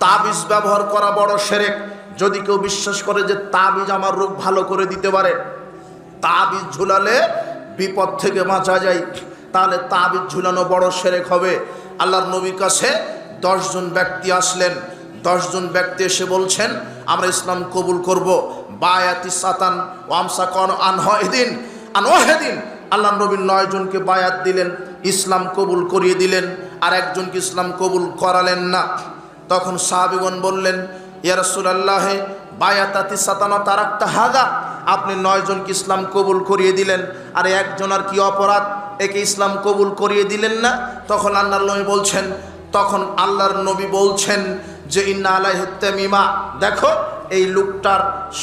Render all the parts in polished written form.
তাবিজ ব্যবহার করা বড় শিরক। যদি কেউ বিশ্বাস করে যে তাবিজ আমার রোগ ভালো করে দিতে পারে, তাবিজ ঝুলালে বিপদ থেকে বাঁচা যায়, তাহলে তাবিজ ঝুলানো বড় শিরক হবে। আল্লাহর নবীর কাছে 10 জন ব্যক্তি আসলেন। 10 জন ব্যক্তি এসে বলছেন আমরা ইসলাম কবুল করব। বায়াতি সাতান ওয়ামসাকান আনহাদিন আনওয়াহিদিন। আল্লাহর নবী 9 জনকে বায়াত দিলেন, ইসলাম কবুল করিয়ে দিলেন, আর একজনকে ইসলাম কবুল করালেন না। তখন সাহাবীগণ বললেন ইয়া রাসূলুল্লাহ বায়াতাতি সাতানা তারাকতা হাদা, আপনি 9 জনকে ইসলাম কবুল করিয়ে দিলেন, আর একজন আর কি অপরাধ, একে ইসলাম কবুল করিয়ে দিলেন না? তখন আল্লাহর নবী বলছেন, যে ইন্না আলাইহি তামিমা, দেখো এই লোকটার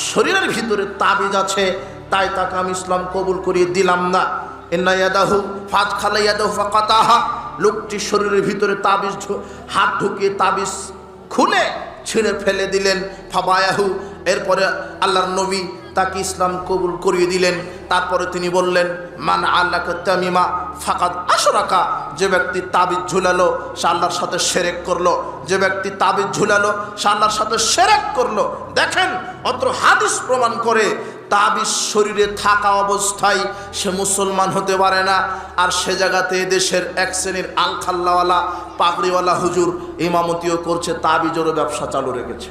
শরীরের ভিতরে তাবিজ আছে, তাই তাকে আমি ইসলাম কবুল করিয়ে দিলাম না। ইন্না ইয়াদাহু ফাদখালা ইয়াদাহু ফাকাতাহা, লোকটি শরীরের ভিতরে তাবিজ হাত ঢুকিয়ে তাবিজ খুলে ছিঁড়ে ফেলে দিলেন। ফাবায়াহু, এরপরে আল্লাহর নবী তাকে ইসলাম কবুল করিয়ে দিলেন। তারপরে তিনি বললেন মান আল্লাকা তামিমা ফাকাদ আশরাকা, যে ব্যক্তি তাবিজ ঝুলালো সে আল্লাহর সাথে শিরক করলো। যে ব্যক্তি তাবিজ ঝুলালো সে আল্লাহর সাথে শিরক করলো। দেখেন, অত্র হাদিস প্রমাণ করে তাবিজ শরীরে থাকা অবস্থায় সে মুসলমান হতে পারে না। আর সে জায়গাতে দেশের এক শ্রেণীর আলখাল্লাওয়ালা পাগড়িওয়ালা হুজুর ইমামতিও করছে, তাবিজেরও ব্যবসা চালু রেখেছে।